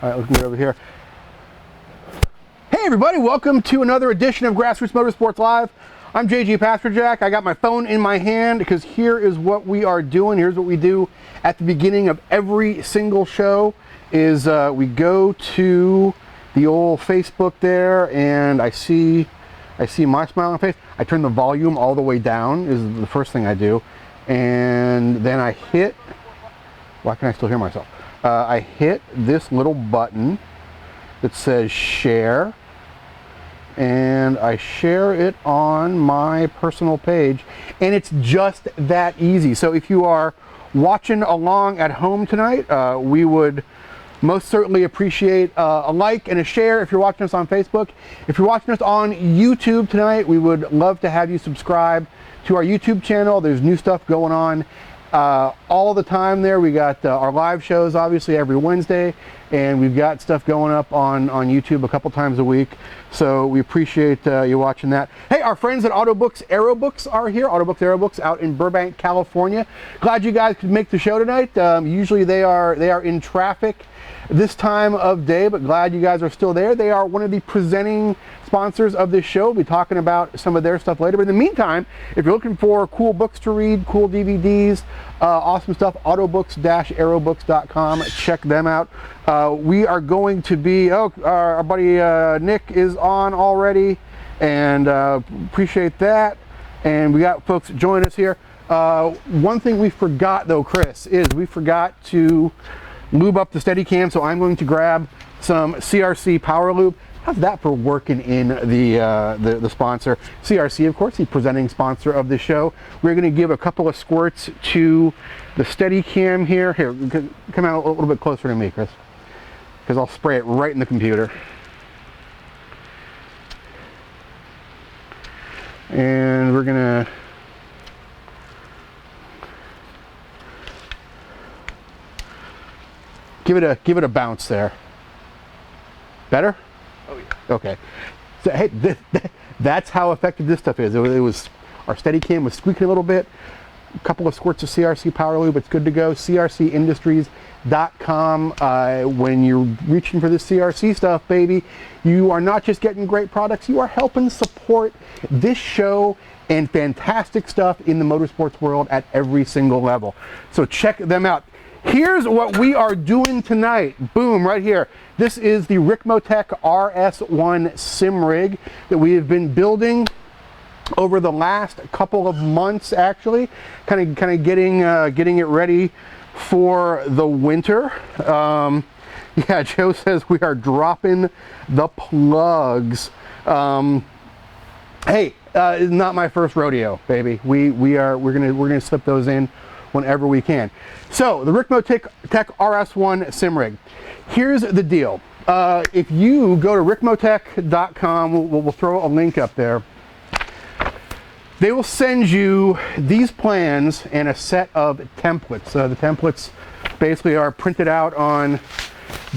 All right, let's move over here. Hey everybody, welcome to another edition of Grassroots Motorsports Live. I'm JG Pasterjack. I got my phone in my hand because here is what we are doing. Here's what we do at the beginning of every single show is we go to the old Facebook there and I see my smiling face. I turn the volume all the way down is the first thing I do. And then I hit, why can I still hear myself? I hit this little button that says share, and I share it on my personal page, and it's just that easy. So if you are watching along at home tonight, we would most certainly appreciate a like and a share if you're watching us on Facebook. If you're watching us on YouTube tonight, we would love to have you subscribe to our YouTube channel. There's new stuff going on all the time there. We got our live shows obviously every Wednesday, and we've got stuff going up on YouTube a couple times a week, so we appreciate you watching that. Hey, our friends at Autobooks Aerobooks are here. Autobooks Aerobooks out in Burbank, California. Glad you guys could make the show tonight. Usually they are in traffic this time of day, but glad you guys are still there. They are one of the presenting sponsors of this show. We'll be talking about some of their stuff later. But in the meantime, if you're looking for cool books to read, cool DVDs, awesome stuff, autobooks-aerobooks.com. Check them out. We are going to be, our buddy Nick is on already, and appreciate that. And we got folks join us here. One thing we forgot though, Chris, is we forgot to lube up the Steadicam, so I'm going to grab some CRC power lube. How's that for working in the sponsor? CRC, of course, the presenting sponsor of the show. We're going to give a couple of squirts to the Steadicam here. Here, come out a little bit closer to me, Chris, because I'll spray it right in the computer. And we're going to give it a bounce there. Better? Oh yeah. Okay. So hey, that's how effective this stuff is. It was our Steadicam was squeaking a little bit. A couple of squirts of CRC power lube. It's good to go. CRCindustries.com. When you're reaching for this CRC stuff, baby, you are not just getting great products. You are helping support this show and fantastic stuff in the motorsports world at every single level. So check them out. Here's what we are doing tonight. Boom, right here. This is the Ricmotech RS1 sim rig that we have been building over the last couple of months, actually. Kind of getting it ready for the winter. Yeah, Joe says we are dropping the plugs. Hey, it's not my first rodeo, baby. We're gonna slip those in whenever we can. So the Ricmotech RS1 sim rig. Here's the deal. If you go to ricmotech.com, we'll throw a link up there. They will send you these plans and a set of templates. The templates basically are printed out on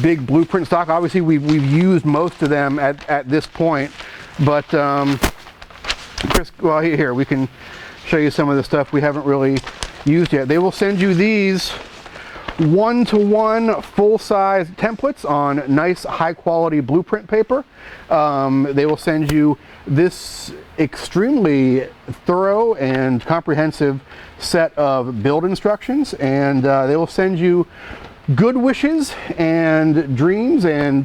big blueprint stock. Obviously, we've used most of them at this point, but Chris, well, here we can show you some of the stuff we haven't really used yet. They will send you these one-to-one full-size templates on nice high-quality blueprint paper. They will send you this extremely thorough and comprehensive set of build instructions, and they will send you good wishes and dreams, and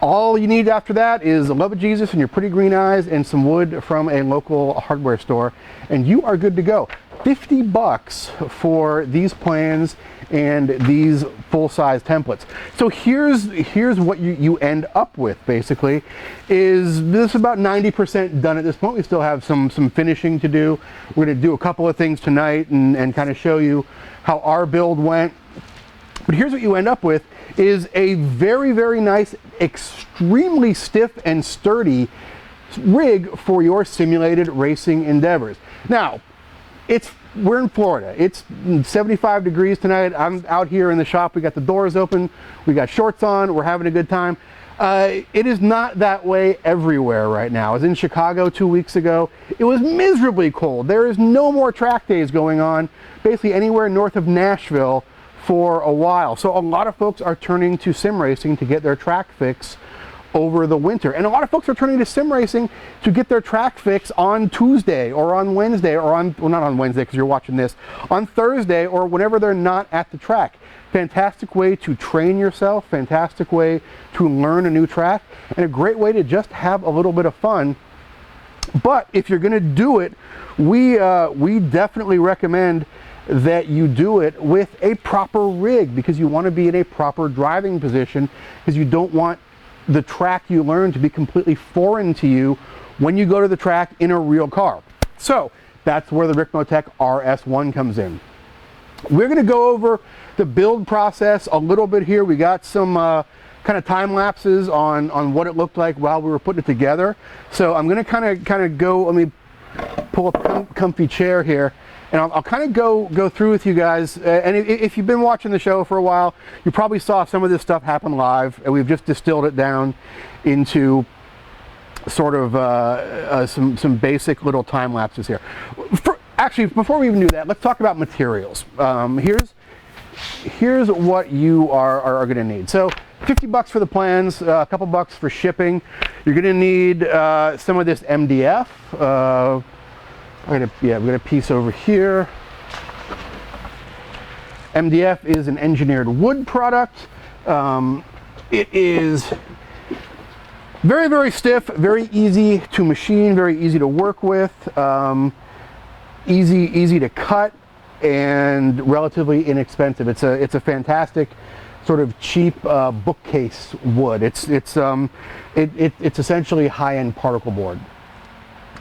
all you need after that is the love of Jesus and your pretty green eyes and some wood from a local hardware store, and you are good to go. $50 for these plans and these full-size templates. So here's what you end up with, basically, is this is about 90% done at this point. We still have some finishing to do. We're going to do a couple of things tonight and kind of show you how our build went. But here's what you end up with is a very, very nice, extremely stiff and sturdy rig for your simulated racing endeavors. Now, we're in Florida. It's 75 degrees tonight. I'm out here in the shop. We got the doors open. We got shorts on. We're having a good time. It is not that way everywhere right now. I was in Chicago 2 weeks ago. It was miserably cold. There is no more track days going on basically anywhere north of Nashville for a while. So a lot of folks are turning to sim racing to get their track fix over the winter. And a lot of folks are turning to sim racing to get their track fix on Tuesday or on Wednesday or on, well, not on Wednesday because you're watching this, on Thursday or whenever they're not at the track. Fantastic way to train yourself, fantastic way to learn a new track, and a great way to just have a little bit of fun. But if you're gonna do it, we definitely recommend that you do it with a proper rig, because you want to be in a proper driving position, because you don't want the track you learn to be completely foreign to you when you go to the track in a real car. So that's where the Ricmotech RS1 comes in. We're going to go over the build process a little bit here. We got some kind of time lapses on what it looked like while we were putting it together. So I'm going to kind of go, let me pull up a comfy chair here, and I'll kind of go through with you guys. And if you've been watching the show for a while, you probably saw some of this stuff happen live, and we've just distilled it down into sort of some basic little time lapses here. Actually, before we even do that, let's talk about materials. Here's what you are going to need. So 50 bucks for the plans, a couple bucks for shipping. You're going to need some of this MDF. We've got a piece over here. MDF is an engineered wood product. It is very, very stiff, very easy to machine, very easy to work with, easy to cut, and relatively inexpensive. It's a fantastic sort of cheap bookcase wood. It's essentially high-end particle board.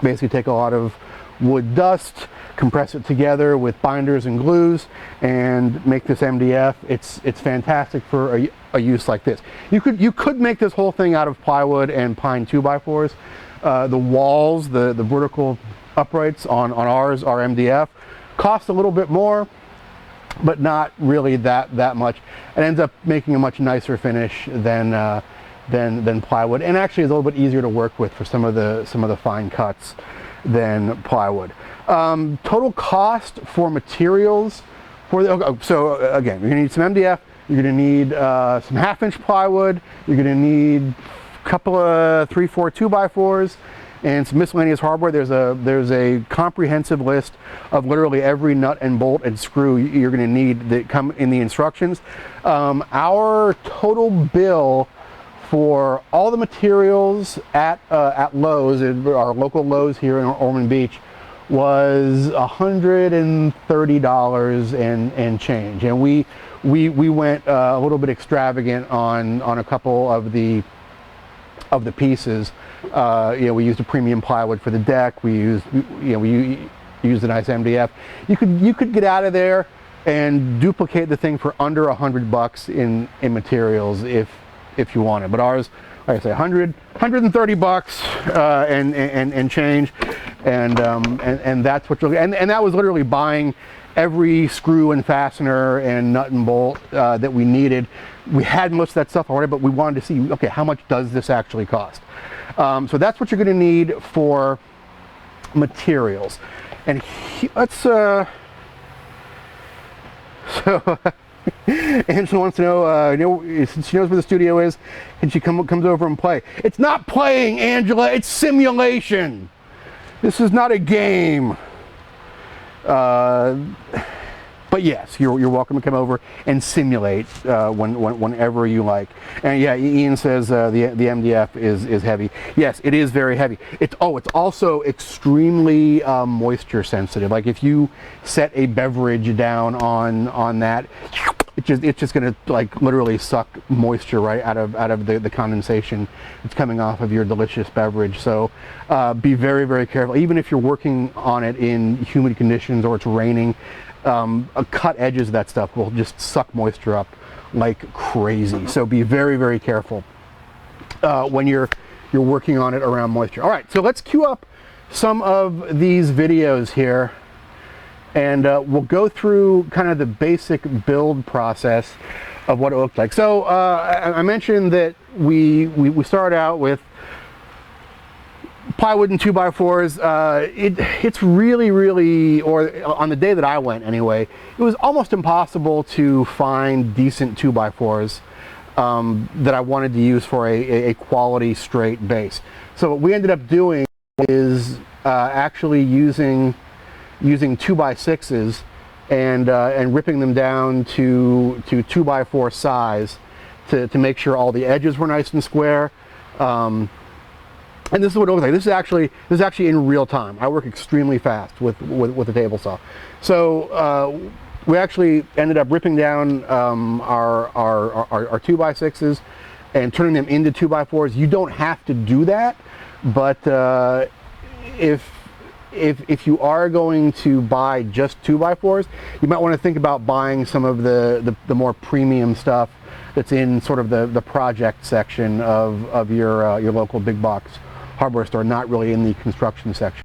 Basically take a lot of wood dust, compress it together with binders and glues, and make this MDF. It's fantastic for a use like this. You could make this whole thing out of plywood and pine 2x4s. The walls, the vertical uprights on ours are MDF. Cost a little bit more, but not really that much. It ends up making a much nicer finish than plywood, and actually is a little bit easier to work with for some of the fine cuts than plywood. Total cost for materials for the, so again, you're gonna need some MDF, you're gonna need some 1/2-inch plywood, you're gonna need a couple of 3/4 2x4s, and some miscellaneous hardware. There's a comprehensive list of literally every nut and bolt and screw you're gonna need that come in the instructions. Our total bill for all the materials at Lowe's, our local Lowe's here in Ormond Beach, was $130 and change. And we went a little bit extravagant on a couple of the pieces. We used a premium plywood for the deck. We used a nice MDF. You could get out of there and duplicate the thing for under $100 in materials if you want it. But ours, like I say, 130 bucks and change, and that's what you're, and that was literally buying every screw and fastener and nut and bolt that we needed. We had most of that stuff already, but we wanted to see, okay, how much does this actually cost? So that's what you're going to need for materials. And let's so Angela wants to know, since she knows where the studio is, and she comes over and play. It's not playing, Angela, it's simulation. This is not a game. But yes, you're welcome to come over and simulate whenever you like. And yeah, Ian says the MDF is heavy. Yes, it is very heavy. It's also extremely moisture sensitive. Like if you set a beverage down on that, it's just gonna like literally suck moisture right out of the condensation that's coming off of your delicious beverage. So be very, very careful. Even if you're working on it in humid conditions or it's raining, cut edges of that stuff will just suck moisture up like crazy. So be very, very careful when you're working on it around moisture. All right, so let's queue up some of these videos here, and we'll go through kind of the basic build process of what it looked like. So I mentioned that we started out with plywood and 2x4s, it's really, or on the day that I went anyway, it was almost impossible to find decent 2x4s that I wanted to use for a quality straight base. So what we ended up doing is actually using 2x6s and ripping them down to 2x4 size to make sure all the edges were nice and square. And this is what it looks like. This is actually in real time. I work extremely fast with the table saw. So we actually ended up ripping down our 2x6s and turning them into 2x4s. You don't have to do that, but if you are going to buy just 2x4s, you might want to think about buying some of the more premium stuff that's in sort of the project section of your local big box hardware store, not really in the construction section.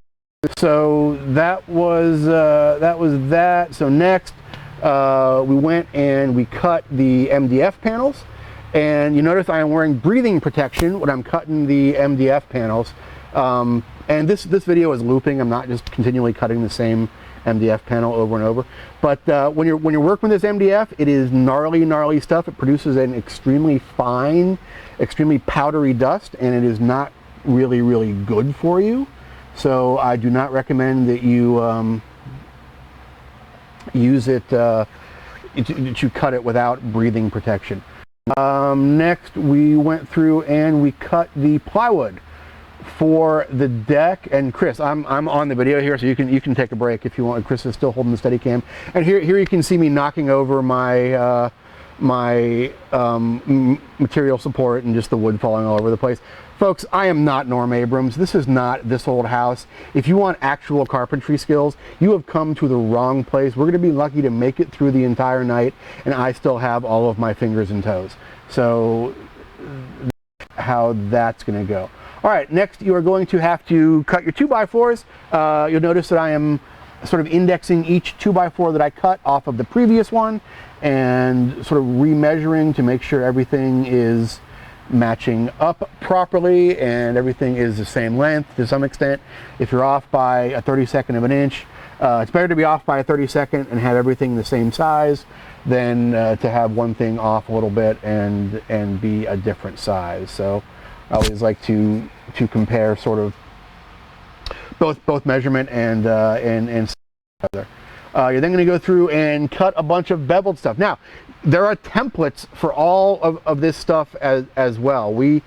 So that was that. So next we went and we cut the MDF panels, and you notice I am wearing breathing protection when I'm cutting the MDF panels. And this video is looping. I'm not just continually cutting the same MDF panel over and over. But when you're working with this MDF, it is gnarly stuff. It produces an extremely fine, extremely powdery dust, and it is not really good for you. So I do not recommend that you use it to cut it without breathing protection. Next we went through and we cut the plywood for the deck. And Chris, I'm on the video here, so you can take a break if you want. Chris is still holding the Steadicam, and here you can see me knocking over my material support and just the wood falling all over the place. Folks, I am not Norm Abrams. This is not This Old House. If you want actual carpentry skills, you have come to the wrong place. We're going to be lucky to make it through the entire night, and I still have all of my fingers and toes. So that's how that's going to go. All right, next you are going to have to cut your 2x4s. You'll notice that I am sort of indexing each 2x4 that I cut off of the previous one and sort of remeasuring to make sure everything is matching up properly and everything is the same length to some extent. If you're off by a 32nd of an inch, it's better to be off by a 32nd and have everything the same size than to have one thing off a little bit and be a different size. So I always like to compare sort of both measurement and other. You're then going to go through and cut a bunch of beveled stuff. Now, there are templates for all of this stuff as well. We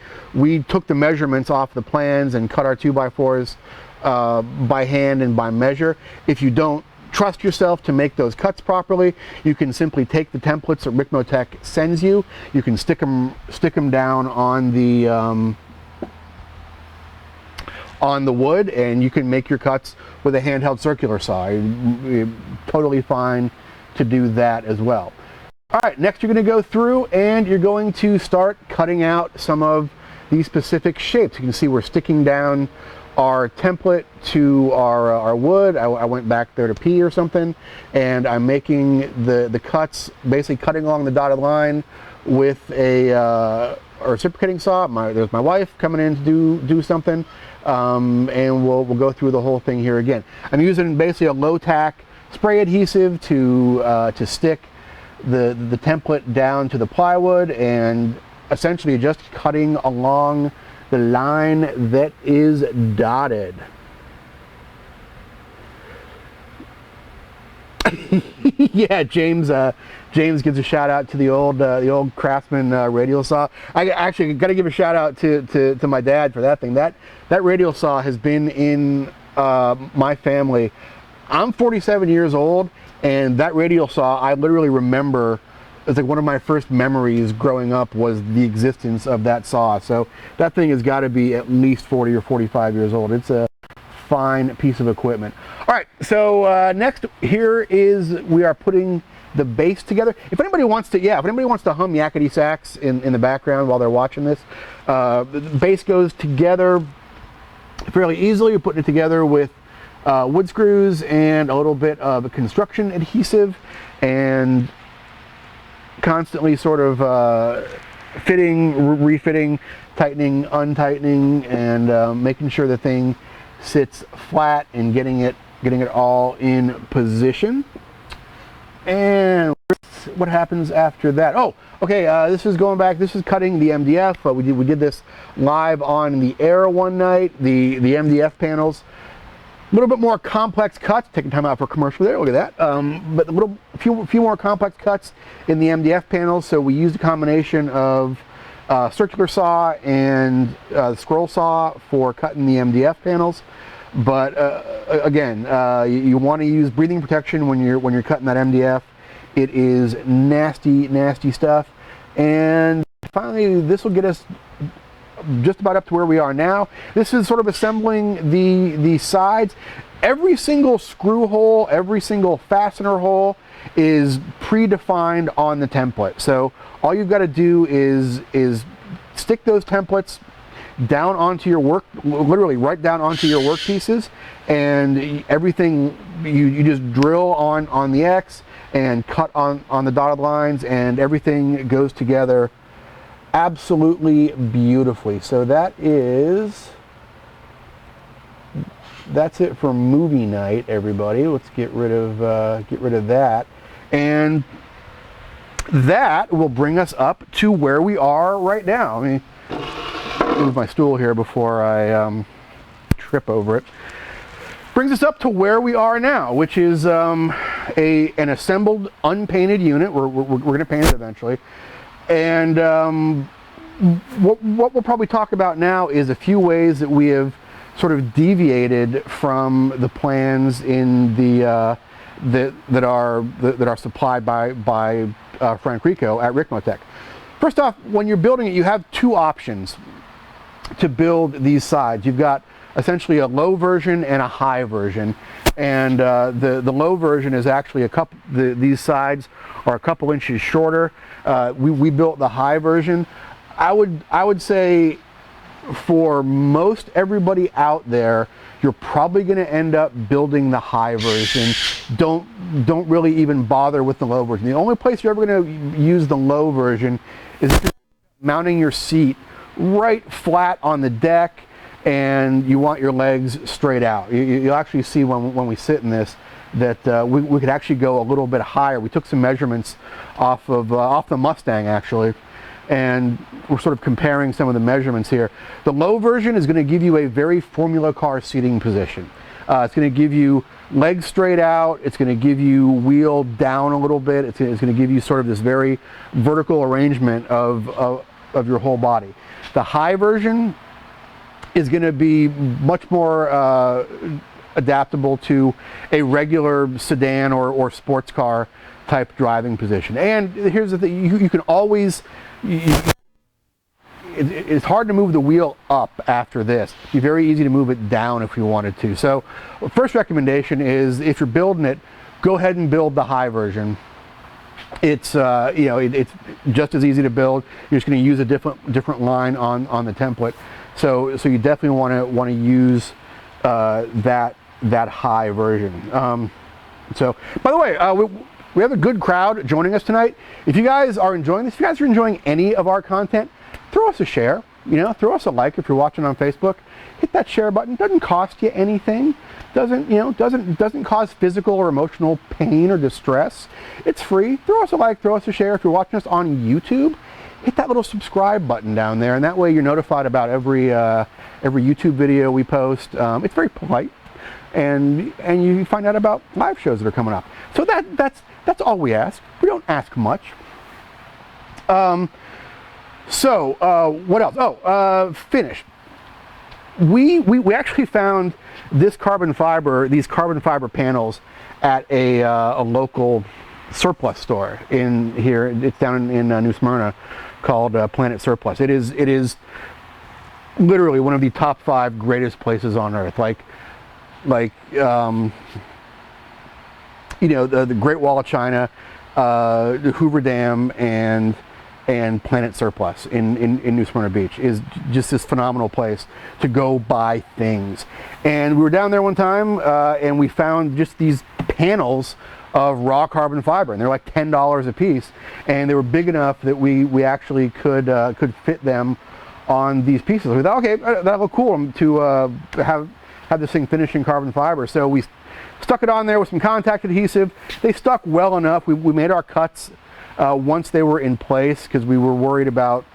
took the measurements off the plans and cut our 2x4s by hand and by measure. If you don't trust yourself to make those cuts properly, you can simply take the templates that Ricmotech sends you. You can stick them down on the wood, and you can make your cuts with a handheld circular saw. You're totally fine to do that as well. All right, next you're going to go through and you're going to start cutting out some of these specific shapes. You can see we're sticking down our template to our wood. I went back there to pee or something, and I'm making the cuts, basically cutting along the dotted line with a reciprocating saw. There's my wife coming in to do something, and we'll go through the whole thing here again. I'm using basically a low tack spray adhesive to stick the template down to the plywood, and essentially just cutting along the line that is dotted. Yeah, James gives a shout out to the old Craftsman radial saw. I actually got to give a shout out to my dad for that thing. That radial saw has been in my family. I'm 47 years old, and that radial saw, I literally remember, it's like one of my first memories growing up was the existence of that saw. So that thing has got to be at least 40 or 45 years old. It's a fine piece of equipment. All right, so next here is we are putting the base together. If anybody wants to hum yakety sax in the background while they're watching this, the base goes together fairly easily. You're putting it together with wood screws and a little bit of a construction adhesive, and constantly sort of fitting, refitting, tightening, untightening, and making sure the thing sits flat and getting it all in position. And what happens after that? Oh, okay. This is going back. This is cutting the MDF. We did this live on the air one night. The MDF panels. A little bit more complex cuts. Taking time out for commercial there. Look at that. But a few more complex cuts in the MDF panels. So we used a combination of circular saw and scroll saw for cutting the MDF panels. But again, you want to use breathing protection when you're cutting that MDF. It is nasty, nasty stuff. And finally, this will get us just about up to where we are now. This is sort of assembling the sides. Every single screw hole, every single fastener hole is predefined on the template. So all you've got to do is stick those templates down onto your work, literally right down onto your work pieces, and everything you just drill on the X and cut on the dotted lines, and everything goes together absolutely beautifully. So that's it for movie night, everybody. Let's get rid of that, and that will bring us up to where we are right now. I mean, move my stool here before I trip over it. Brings us up to where we are now, which is an assembled, unpainted unit. We're going to paint it eventually. And what we'll probably talk about now is a few ways that we have sort of deviated from the plans in the that are supplied by Frank Rico at Ricmotech. First off, when you're building it, you have two options to build these sides. You've got essentially a low version and a high version, and the low version is actually these sides are a couple inches shorter. We built the high version. I would say for most everybody out there, you're probably going to end up building the high version. Don't really even bother with the low version. The only place you're ever going to use the low version is if you're mounting your seat right flat on the deck and you want your legs straight out. You'll actually see when we sit in this that we could actually go a little bit higher. We took some measurements off the Mustang actually, and we're sort of comparing some of the measurements here. The low version is going to give you a very Formula car seating position. It's going to give you legs straight out. It's going to give you wheel down a little bit. It's going to give you sort of this very vertical arrangement of your whole body. The high version is going to be much more adaptable to a regular sedan or sports car type driving position. And here's the thing, you can always, it's hard to move the wheel up after this. It'd be very easy to move it down if you wanted to. So first recommendation is, if you're building it, go ahead and build the high version. It's it's just as easy to build. You're just going to use a different line on the template. So you definitely want to use that high version. So by the way, we have a good crowd joining us tonight. If you guys are enjoying this, if you guys are enjoying any of our content, throw us a share. Throw us a like if you're watching on Facebook. Hit that share button. Doesn't cost you anything. Doesn't cause physical or emotional pain or distress. It's free. Throw us a like. Throw us a share. If you're watching us on YouTube, hit that little subscribe button down there, and that way you're notified about every YouTube video we post. It's very polite, and you find out about live shows that are coming up. So that's all we ask. We don't ask much. What else? Oh, finish. We actually found these carbon fiber panels at a local surplus store in here. It's down in New Smyrna, called Planet Surplus. It is literally one of the top 5 greatest places on earth. The Great Wall of China, the Hoover Dam, and Planet Surplus in New Smyrna Beach is just this phenomenal place to go buy things. And we were down there one time and we found just these panels of raw carbon fiber, and they're like $10 a piece, and they were big enough that we actually could fit them on these pieces. We thought, okay, that'll look cool to have this thing finished in carbon fiber. So we stuck it on there with some contact adhesive. They stuck well enough. We made our cuts once they were in place, because we were worried about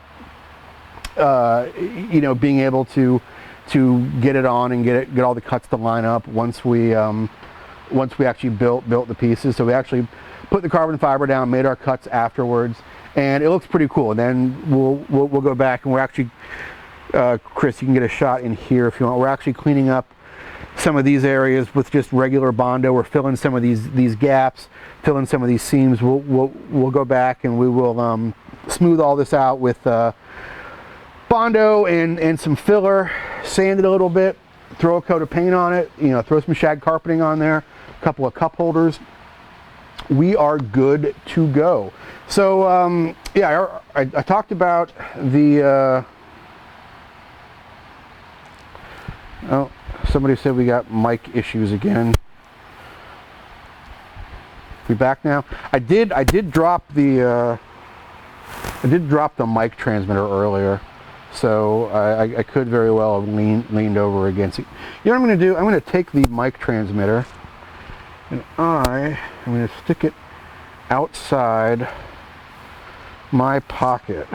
you know, being able to get it on and get all the cuts to line up once we actually built the pieces. So we actually put the carbon fiber down, made our cuts afterwards, and it looks pretty cool. And then we'll go back, and we're actually, Chris, you can get a shot in here if you want. We're actually cleaning up some of these areas with just regular Bondo. We're filling some of these gaps, filling some of these seams. We'll go back and we will smooth all this out with Bondo and some filler, sand it a little bit, throw a coat of paint on it, you know, throw some shag carpeting on there, a couple of cup holders. We are good to go. So yeah, I talked about the oh, somebody said we got mic issues again. We back now? I did drop the mic transmitter earlier, so I could very well have leaned over against it. You know what I'm going to do? I'm going to take the mic transmitter and I'm going to stick it outside my pocket.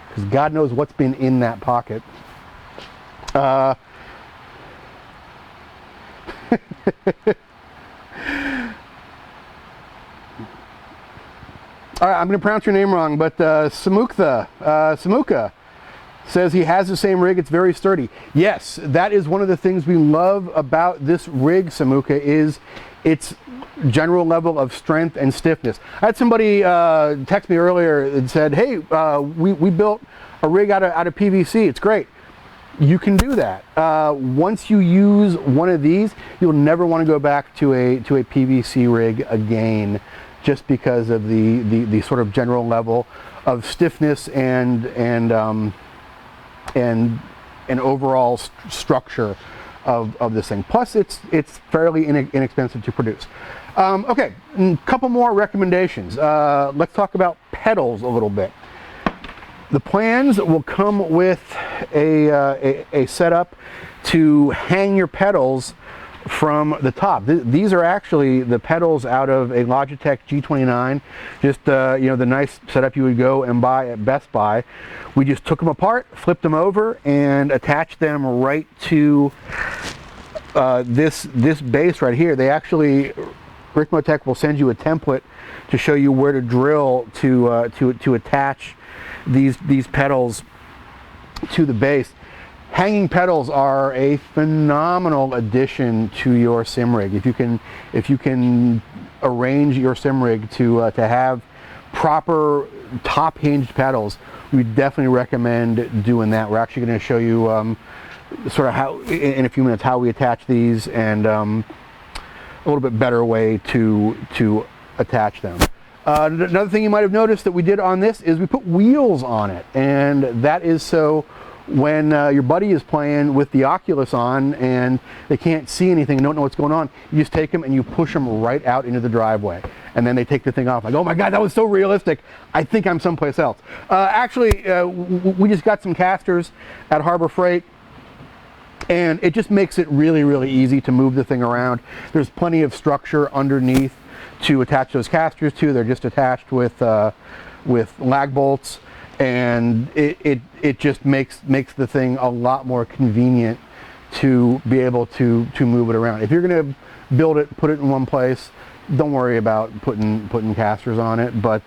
Because God knows what's been in that pocket. All right, I'm going to pronounce your name wrong, but Samuka says he has the same rig. It's very sturdy. Yes, that is one of the things we love about this rig, Samuka, is its general level of strength and stiffness. I had somebody text me earlier and said, hey, we built a rig out of PVC. It's great. You can do that. Once you use one of these, you'll never want to go back to a PVC rig again, just because of the sort of general level of stiffness and overall structure of this thing. Plus, it's fairly inexpensive to produce. Okay, a couple more recommendations. Let's talk about pedals a little bit. The plans will come with a setup to hang your pedals from the top. These are actually the pedals out of a Logitech G29, just you know, the nice setup you would go and buy at Best Buy. We just took them apart, flipped them over, and attached them right to this base right here. They actually, Ricmotech will send you a template to show you where to drill to attach these pedals to the base. Hanging pedals are a phenomenal addition to your sim rig. If you can arrange your sim rig to have proper top hinged pedals, we definitely recommend doing that. We're actually going to show you sort of how, in a few minutes, how we attach these and a little bit better way to attach them. Another thing you might have noticed that we did on this is we put wheels on it, and that is so when your buddy is playing with the Oculus on and they can't see anything and don't know what's going on, you just take them and you push them right out into the driveway, and then they take the thing off like, oh my god, that was so realistic, I think I'm someplace else. Actually, we just got some casters at Harbor Freight, and it just makes it really easy to move the thing around. There's plenty of structure underneath to attach those casters to. They're just attached with lag bolts, and it just makes the thing a lot more convenient to be able to move it around. If you're going to build it, put it in one place, don't worry about putting casters on it. But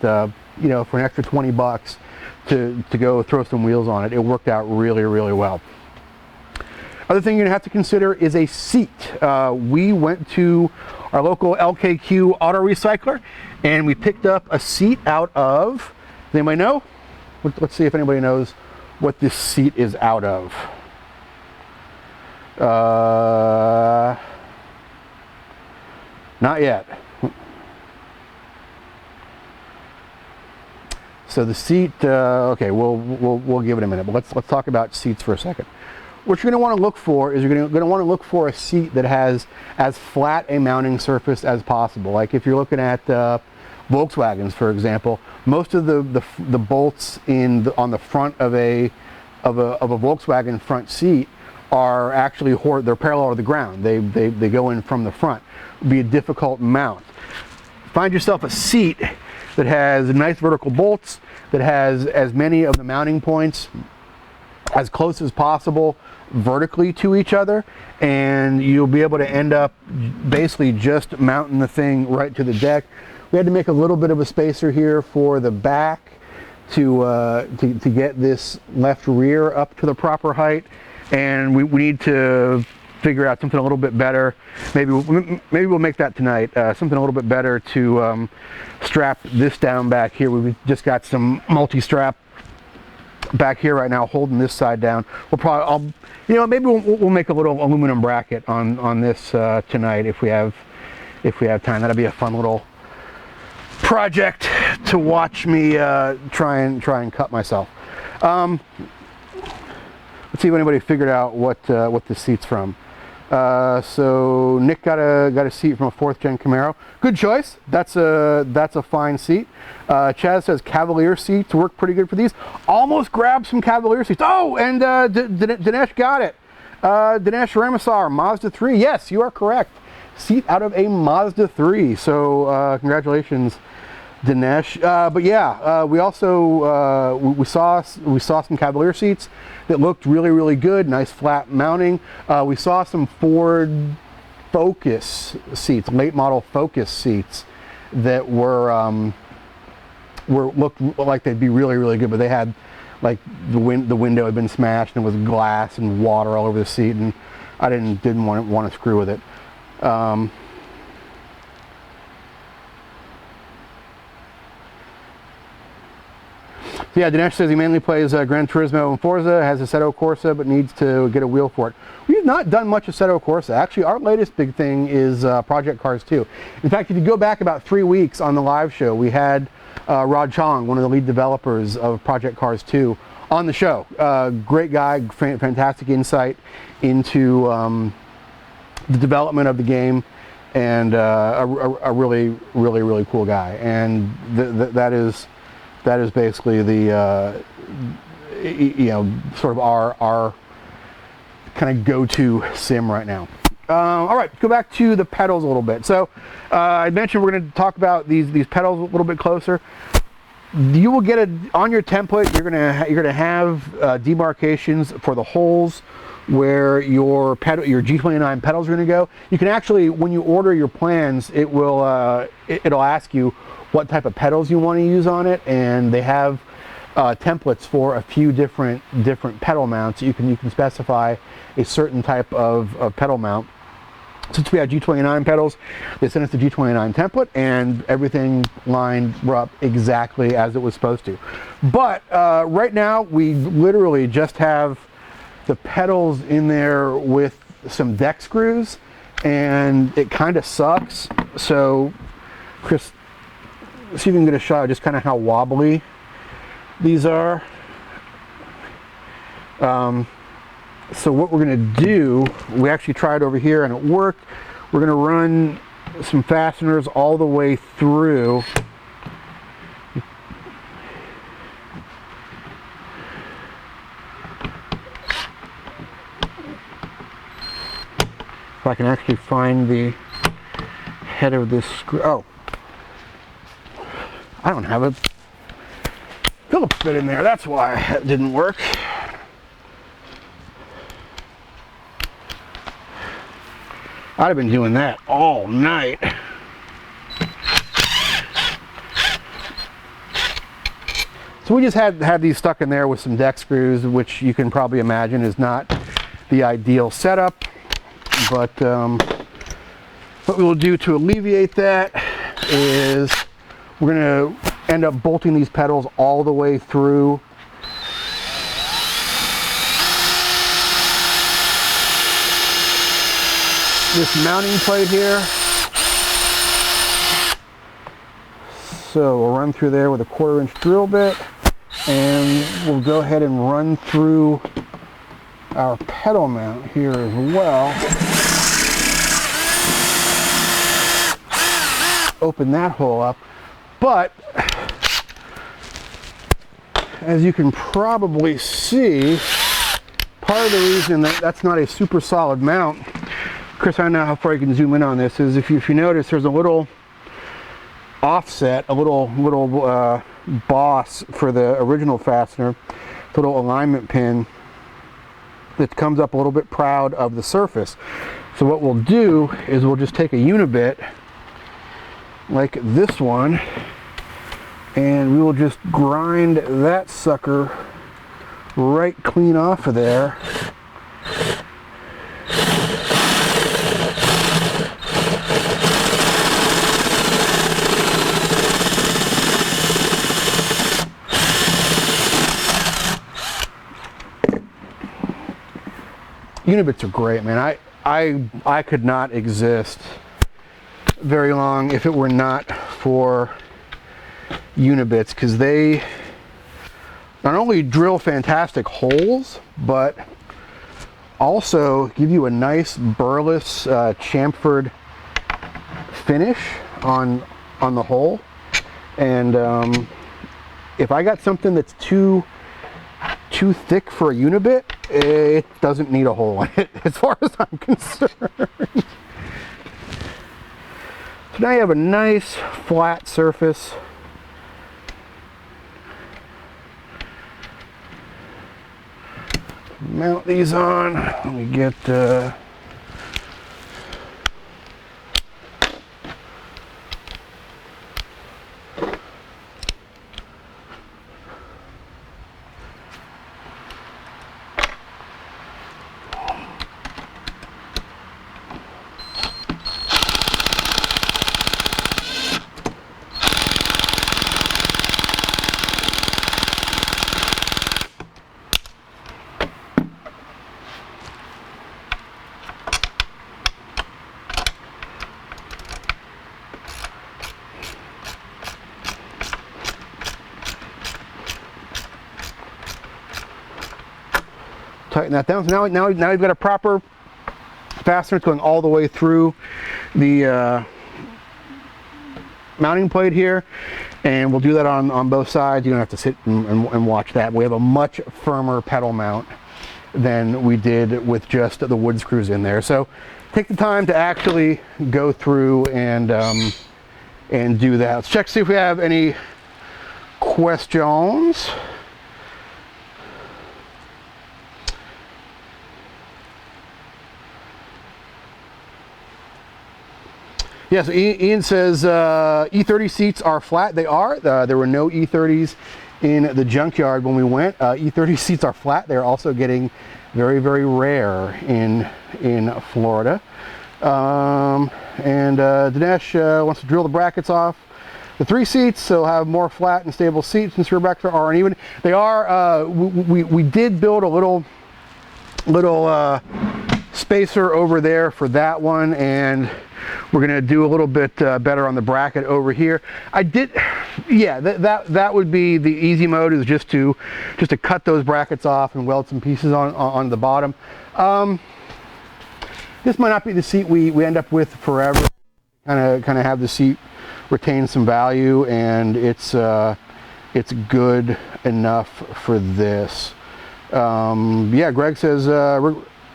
you know, for an extra 20 bucks to go throw some wheels on it, it worked out really well. Other thing you're going to have to consider is a seat. We went to our local LKQ auto recycler and we picked up a seat out of, does anybody know? Let's see if anybody knows what this seat is out of. Not yet. So the seat, okay, we'll give it a minute, but let's talk about seats for a second. What you're going to want to look for is you're going to want to look for a seat that has as flat a mounting surface as possible. Like if you're looking at Volkswagens, for example, most of the bolts on the front of a Volkswagen front seat are actually they're parallel to the ground. They go in from the front. It'd be a difficult mount. Find yourself a seat that has nice vertical bolts, that has as many of the mounting points as close as possible vertically to each other, and you'll be able to end up basically just mounting the thing right to the deck. We had to make a little bit of a spacer here for the back to get this left rear up to the proper height, and we need to figure out something a little bit better. Maybe we'll make that tonight. Something a little bit better to strap this down back here. We've just got some multi-strap back here right now holding this side down. We'll probably, maybe we'll make a little aluminum bracket on this tonight if we have time. That'll be a fun little project to watch me try and cut myself. Let's see if anybody figured out what this seat's from. So Nick got a seat from a 4th gen Camaro. Good choice. That's a fine seat. Chaz says Cavalier seats work pretty good for these. Almost grabbed some Cavalier seats. Oh, and Dinesh got it. Dinesh Ramasar, Mazda 3. Yes, you are correct. Seat out of a Mazda 3. So congratulations, Dinesh. But yeah, we also we saw some Cavalier seats that looked really good. Nice flat mounting. We saw some Ford Focus seats, late model Focus seats that looked like they'd be really good, but they had like the window had been smashed and it was glass and water all over the seat, and I didn't want to screw with it. So yeah, Dinesh says he mainly plays Gran Turismo and Forza, has a Assetto Corsa, but needs to get a wheel for it. We've not done much Assetto Corsa. Actually, our latest big thing is Project Cars 2. In fact, if you go back about 3 weeks on the live show, we had Rod Chong, one of the lead developers of Project Cars 2, on the show. Great guy, fantastic insight into the development of the game, and a really cool guy. And that is basically the sort of our kind of go-to sim right now. All right, go back to the pedals a little bit. So I mentioned we're going to talk about these pedals a little bit closer. You will get on your template. You're gonna have demarcations for the holes where your G29 pedals are going to go. You can actually, when you order your plans, it'll ask you what type of pedals you want to use on it, and they have templates for a few different pedal mounts. You can specify a certain type of pedal mount. Since we have G29 pedals, they sent us the G29 template, and everything lined up exactly as it was supposed to. But right now, we literally just have the pedals in there with some deck screws, and it kind of sucks. So, Chris, see if you can get a shot of just kind of how wobbly these are. So what we're going to do, we actually tried over here and it worked. We're going to run some fasteners all the way through. If I can actually find the head of this screw. Oh, I don't have a Phillips bit in there. That's why it didn't work. I'd have been doing that all night. So we just had these stuck in there with some deck screws, which you can probably imagine is not the ideal setup. But what we will do to alleviate that is we're going to end up bolting these pedals all the way through this mounting plate here. So we'll run through there with a 1/4 inch drill bit, and we'll go ahead and run through our pedal mount here as well. Open that hole up, but as you can probably see, part of the reason that that's not a super solid mount, Chris, I don't know how far you can zoom in on this, is if you notice there's a little offset, a little boss for the original fastener, little alignment pin that comes up a little bit proud of the surface. So what we'll do is we'll just take a unibit like this one, and we will just grind that sucker right clean off of there. Unibits are great, man. I could not exist very long if it were not for unibits, because they not only drill fantastic holes, but also give you a nice burlesque chamfered finish on the hole. And if I got something that's too thick for a unibit, it doesn't need a hole in it, as far as I'm concerned. So now you have a nice flat surface. Mount these on. Let me get tighten that down. So now you've got a proper fastener going all the way through the mounting plate here, and we'll do that on both sides. You don't have to sit and watch that. We have a much firmer pedal mount than we did with just the wood screws in there. So take the time to actually go through and do that. Let's check to see if we have any questions. Yes, Ian says E30 seats are flat. They are. There were no E30s in the junkyard when we went. E30 seats are flat. They're also getting very, very rare in Florida. Dinesh wants to drill the brackets off the 3 seats, so have more flat and stable seats, since rear brackets are uneven. They are. We did build a little spacer over there for that one, and we're gonna do a little bit better on the bracket over here. Yeah, that would be the easy mode, is just to cut those brackets off and weld some pieces on the bottom. This might not be the seat we end up with forever. Kind of have the seat retain some value, and it's good enough for this. Yeah, Greg says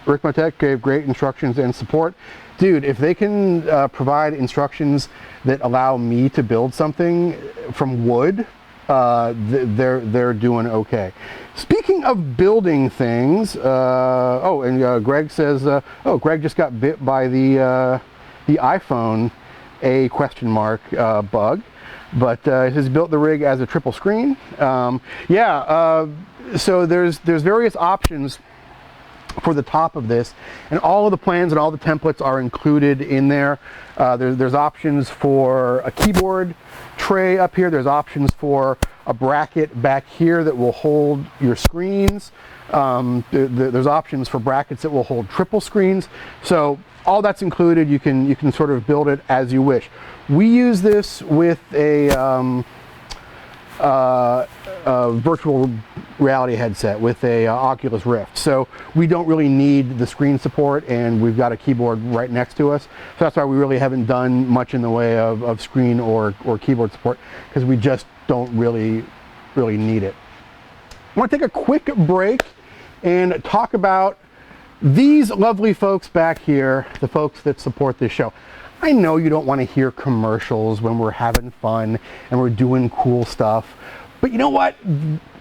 Ricmotech gave great instructions and support. Dude, if they can provide instructions that allow me to build something from wood, they're doing okay. Speaking of building things, Greg says, Greg just got bit by the iPhone bug, but has built the rig as a triple screen. So there's various options for the top of this, and all of the plans and all the templates are included in there. There's options for a keyboard tray up here. There's options for a bracket back here that will hold your screens. There's options for brackets that will hold triple screens. So all that's included. You can sort of build it as you wish. We use this with a virtual reality headset with a Oculus Rift, so we don't really need the screen support, and we've got a keyboard right next to us, so that's why we really haven't done much in the way of screen or keyboard support, because we just don't really need it. I want to take a quick break and talk about these lovely folks back here, the folks that support this show. I know you don't want to hear commercials when we're having fun and we're doing cool stuff, but you know what?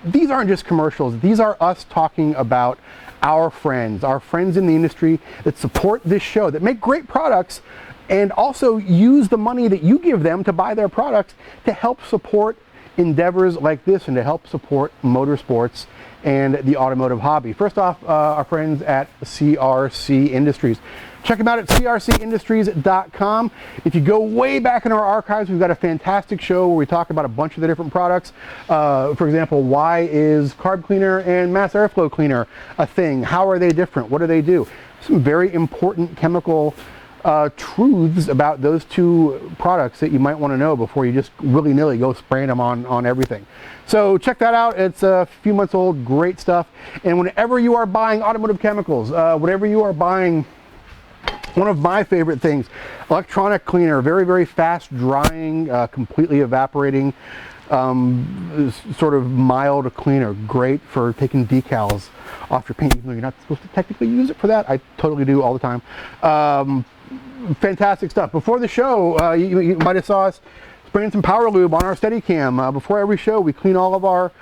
These aren't just commercials. These are us talking about our friends in the industry that support this show, that make great products, and also use the money that you give them to buy their products to help support endeavors like this and to help support motorsports and the automotive hobby. First off, our friends at CRC Industries. Check them out at crcindustries.com. If you go way back in our archives, we've got a fantastic show where we talk about a bunch of the different products. For example, why is carb cleaner and mass airflow cleaner a thing? How are they different? What do they do? Some very important chemical truths about those two products that you might want to know before you just willy-nilly go spraying them on everything. So check that out. It's a few months old, great stuff. And whenever you are buying automotive chemicals, whatever you are buying, one of my favorite things, electronic cleaner, very, very fast drying, completely evaporating, sort of mild cleaner, great for taking decals off your paint, even though you're not supposed to technically use it for that. I totally do all the time. Fantastic stuff. Before the show, you might have saw us spraying some power lube on our Steadicam. Before every show, we clean all of our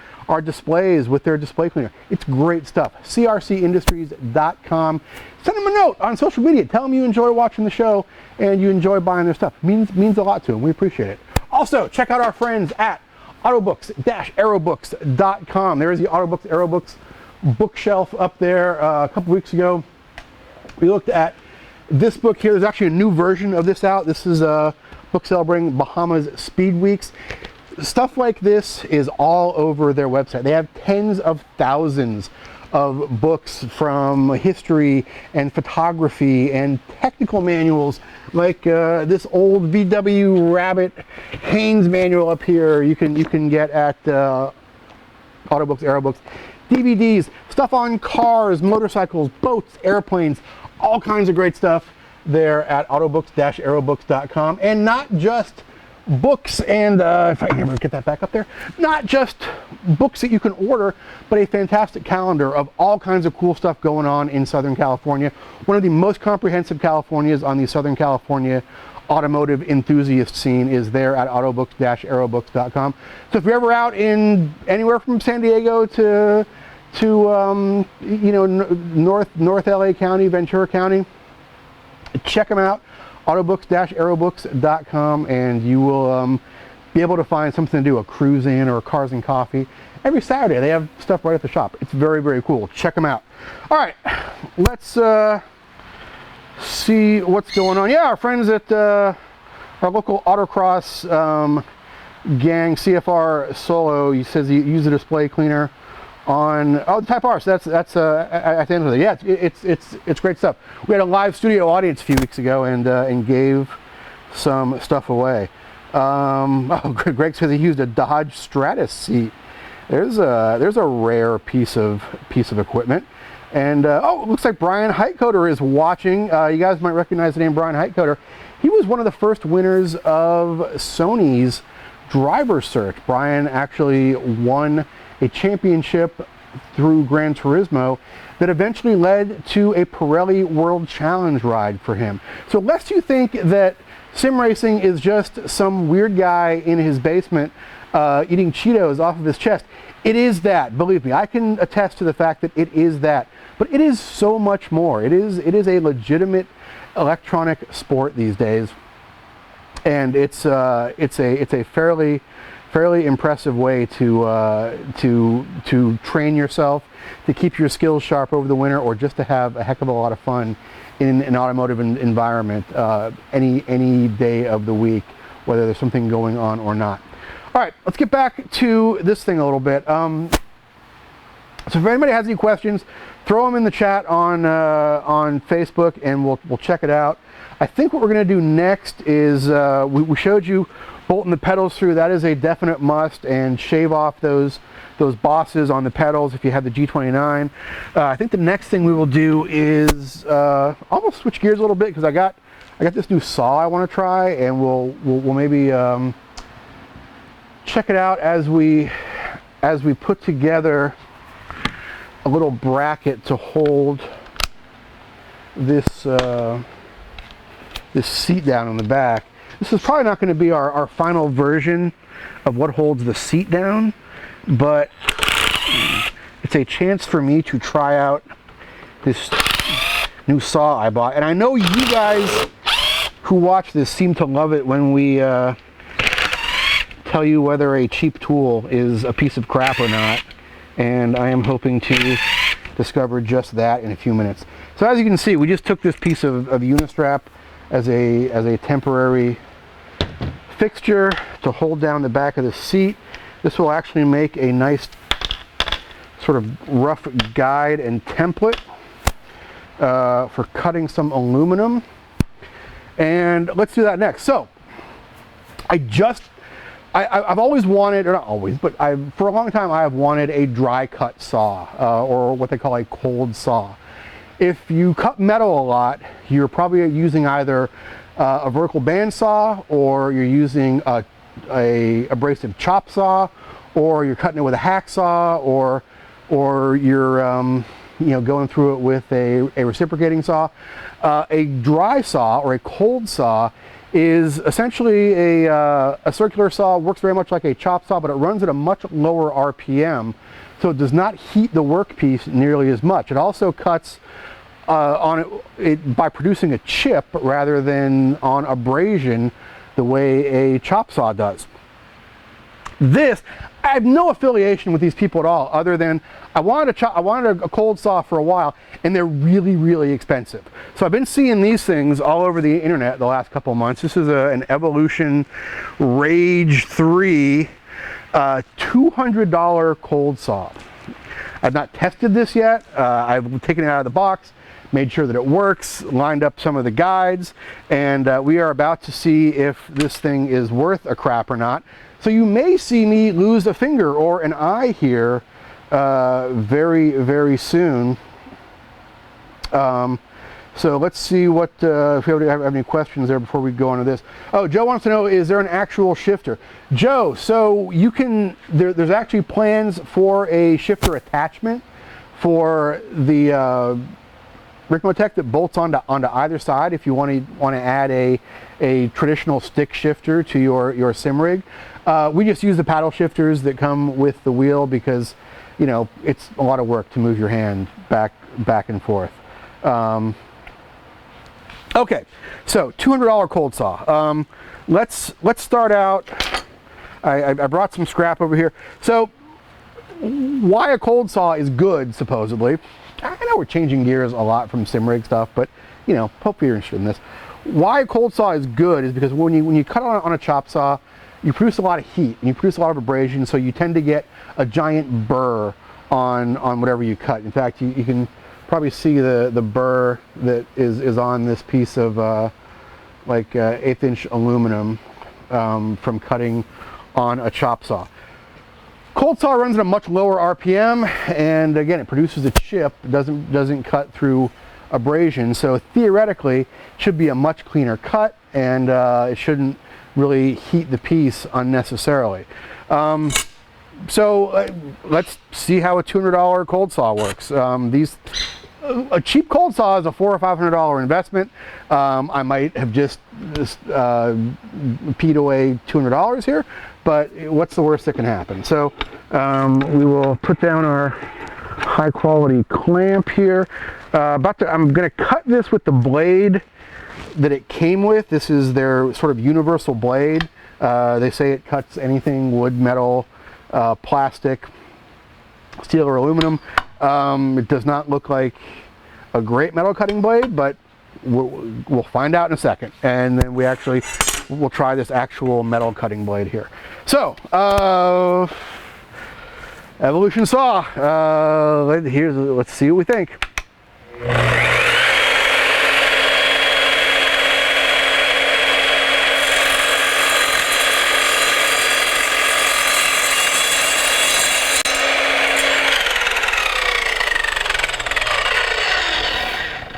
displays with their display cleaner. It's great stuff. crcindustries.com. Send them a note on social media. Tell them you enjoy watching the show and you enjoy buying their stuff. It means a lot to them. We appreciate it. Also, check out our friends at autobooks-aerobooks.com. There is the Autobooks Aerobooks bookshelf up there. A couple weeks ago, we looked at this book here. There's actually a new version of this out. This is a book celebrating Bahamas Speed Weeks. Stuff like this is all over their website. They have tens of thousands of books from history and photography and technical manuals, like this old VW Rabbit Haynes manual up here. You can get at Autobooks Aerobooks. DVDs, stuff on cars, motorcycles, boats, airplanes, all kinds of great stuff there at autobooks-aerobooks.com. And not just books and, if I can ever get that back up there, not just books that you can order, but a fantastic calendar of all kinds of cool stuff going on in Southern California. One of the most comprehensive Californias on the Southern California automotive enthusiast scene is there at autobooks-aerobooks.com. So if you're ever out in anywhere from San Diego to you know, North LA County, Ventura County, check them out, autobooks-aerobooks.com, and you will be able to find something to do, a cruise in or a cars and coffee. Every Saturday they have stuff right at the shop. It's very, very cool. Check them out. All right, let's see what's going on. Yeah, our friends at our local autocross gang, CFR Solo, he says he used a display cleaner on the Type R, so that's at the end of it. Yeah, it's great stuff. We had a live studio audience a few weeks ago and gave some stuff away. Greg says he used a Dodge Stratus seat. There's a rare piece of equipment. And it looks like Brian Heitkoder is watching. You guys might recognize the name Brian Heitkoder. He was one of the first winners of Sony's driver search. Brian actually won a championship through Gran Turismo that eventually led to a Pirelli World Challenge ride for him. So lest you think that sim racing is just some weird guy in his basement eating Cheetos off of his chest, it is that. Believe me, I can attest to the fact that it is that. But it is so much more. It is a legitimate electronic sport these days, and it's a fairly impressive way to train yourself, to keep your skills sharp over the winter, or just to have a heck of a lot of fun in an automotive environment any day of the week, whether there's something going on or not. All right, let's get back to this thing a little bit. So if anybody has any questions, throw them in the chat on Facebook, and we'll check it out. I think what we're going to do next is we showed you bolting the pedals through. That is a definite must, and shave off those bosses on the pedals if you have the G29. I think the next thing we will do is almost switch gears a little bit, because I got this new saw I want to try, and we'll maybe check it out as we put together a little bracket to hold this this seat down on the back. This is probably not going to be our final version of what holds the seat down, but it's a chance for me to try out this new saw I bought. And I know you guys who watch this seem to love it when we tell you whether a cheap tool is a piece of crap or not, and I am hoping to discover just that in a few minutes. So as you can see, we just took this piece of Unistrap as a temporary fixture to hold down the back of the seat. This will actually make a nice sort of rough guide and template for cutting some aluminum. And let's do that next. So I've always wanted, or not always, but for a long time I have wanted a dry cut saw, or what they call a cold saw. If you cut metal a lot, you're probably using either a vertical band saw, or you're using a abrasive chop saw, or you're cutting it with a hacksaw, or you're going through it with a reciprocating saw. A dry saw or a cold saw is essentially a circular saw. Works very much like a chop saw, but it runs at a much lower RPM, so it does not heat the workpiece nearly as much. It also cuts on it by producing a chip rather than on abrasion the way a chop saw does. This, I have no affiliation with these people at all, other than I wanted a cold saw for a while, and they're really, really expensive. So I've been seeing these things all over the internet the last couple of months. This is an Evolution Rage 3 $200 cold saw. I've not tested this yet. I've taken it out of the box, made sure that it works, lined up some of the guides, and we are about to see if this thing is worth a crap or not. So you may see me lose a finger or an eye here very, very soon. So let's see what, if we have any questions there before we go on to this. Oh, Joe wants to know, is there an actual shifter? Joe, so you can, there's actually plans for a shifter attachment for the Ricmotech that bolts onto either side if you want to add a traditional stick shifter to your sim rig. We just use the paddle shifters that come with the wheel because, you know, it's a lot of work to move your hand back and forth. Okay, so $200 cold saw. Let's start out. I brought some scrap over here. So why a cold saw is good, supposedly. I know we're changing gears a lot from sim rig stuff, but you know, hopefully you're interested in this. Why a cold saw is good is because when you cut on a chop saw, you produce a lot of heat and you produce a lot of abrasion, so you tend to get a giant burr on whatever you cut. In fact, you can probably see the burr that is on this piece of like 1/8 inch aluminum from cutting on a chop saw. Cold saw runs at a much lower RPM, and again, it produces a chip. It doesn't cut through abrasion, so theoretically it should be a much cleaner cut, and it shouldn't really heat the piece unnecessarily. So let's see how a $200 cold saw works. A cheap cold saw is a $400 or $500 investment. I might have just peed away $200 here, but what's the worst that can happen? So we will put down our high quality clamp here. I'm going to cut this with the blade that it came with. This is their sort of universal blade. They say it cuts anything wood, metal, plastic, steel, or aluminum. It does not look like a great metal cutting blade, but we'll find out in a second. And then we'll try this actual metal cutting blade here. So Evolution saw. Let's see what we think.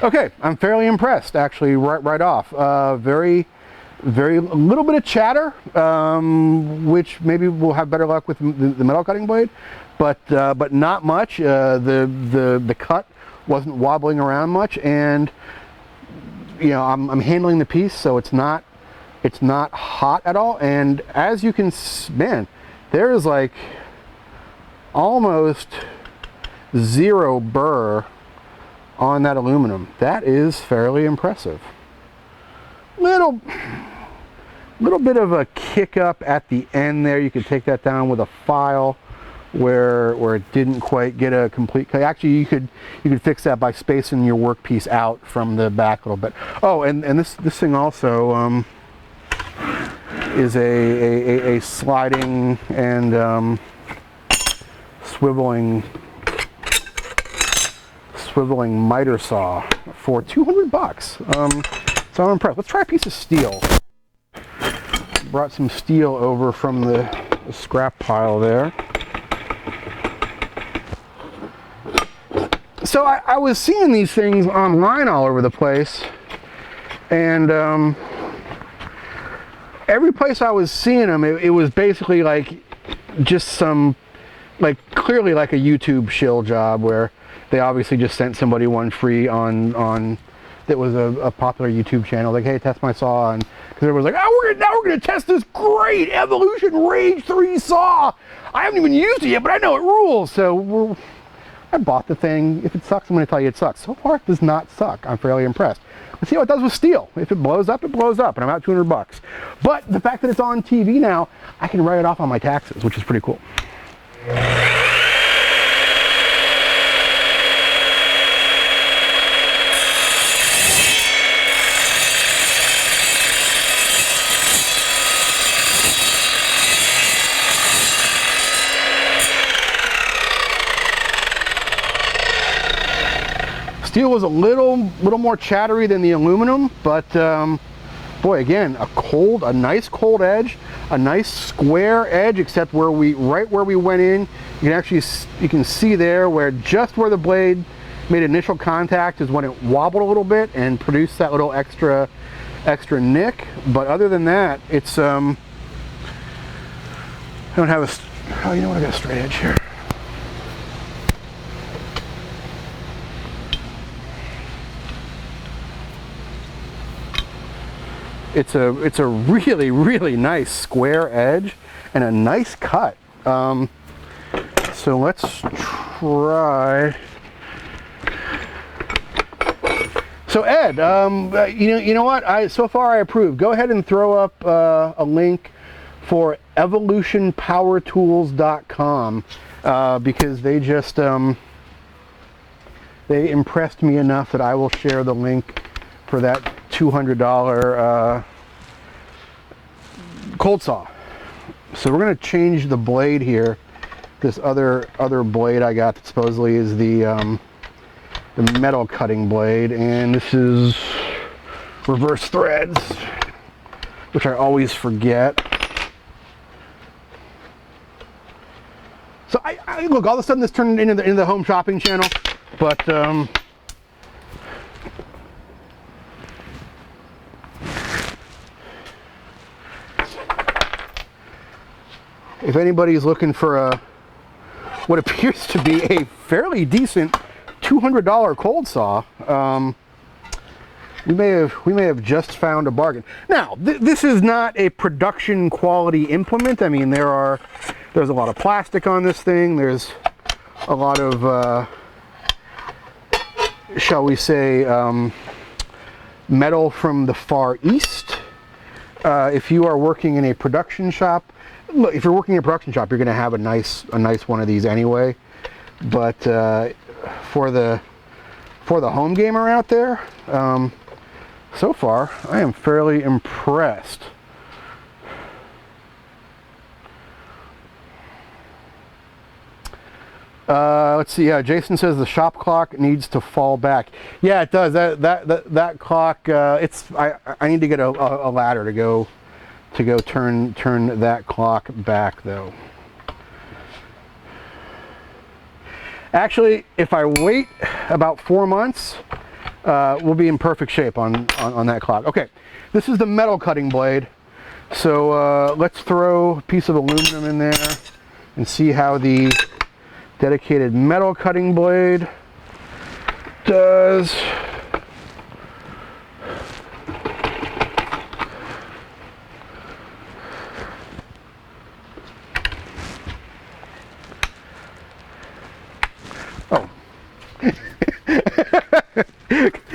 Okay, I'm fairly impressed actually right off. Very little bit of chatter, which maybe we'll have better luck with the metal cutting blade, but not much. The cut wasn't wobbling around much, and you know I'm handling the piece, so it's not hot at all. And as you can, man, there is like almost zero burr on that aluminum. That is fairly impressive. Little bit of a kick up at the end there. You could take that down with a file where it didn't quite get a complete cut. Actually, you could fix that by spacing your workpiece out from the back a little bit. Oh, and this thing also is a sliding and swiveling miter saw for $200. So I'm impressed. Let's try a piece of steel. Brought some steel over from the scrap pile there. So I was seeing these things online all over the place, and every place I was seeing them, it was basically like just some, like clearly like a YouTube shill job where they obviously just sent somebody one free on that was a popular YouTube channel, like, hey, test my saw, and because everyone's like, oh, now we're gonna test this great Evolution Rage 3 saw. I haven't even used it yet, but I know it rules. So I bought the thing. If it sucks, I'm gonna tell you it sucks. So far, it does not suck. I'm fairly impressed. Let's see how it does with steel. If it blows up, it blows up, and I'm out $200. But the fact that it's on TV now, I can write it off on my taxes, which is pretty cool. Steel was a little more chattery than the aluminum, but boy, again, a nice cold edge, a nice square edge, except right where we went in, you can see there where just where the blade made initial contact is when it wobbled a little bit and produced that little extra nick. But other than that, it's I don't have a, oh, you know what, I got a straight edge here. It's a really nice square edge and a nice cut. So let's try. So Ed, you know what? So far I approve. Go ahead and throw up a link for evolutionpowertools.com because they just they impressed me enough that I will share the link for that $200 cold saw. So we're going to change the blade here. This other blade I got that supposedly is the metal cutting blade, and this is reverse threads, which I always forget. So I look, all of a sudden this turned into the home shopping channel, but if anybody's looking for what appears to be a fairly decent $200 cold saw, we may have just found a bargain. Now, this is not a production quality implement. I mean, there's a lot of plastic on this thing. There's a lot of shall we say metal from the Far East. If you are working in a production shop, look, if you're working in a production shop, you're going to have a nice one of these anyway. But for the home gamer out there, so far I am fairly impressed. Let's see. Yeah, Jason says the shop clock needs to fall back. Yeah, it does. That clock. I need to get a ladder to go turn that clock back though. Actually, if I wait about 4 months, we'll be in perfect shape on that clock. Okay, this is the metal cutting blade. So let's throw a piece of aluminum in there and see how the dedicated metal cutting blade does. Oh.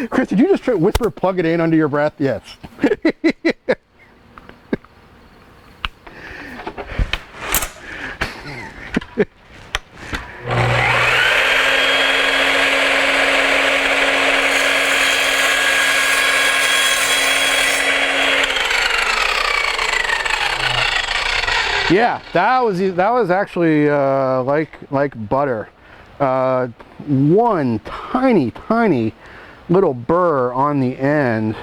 Chris, did you just whisper plug it in under your breath? Yes. Yeah, that was actually like butter. One tiny little burr on the end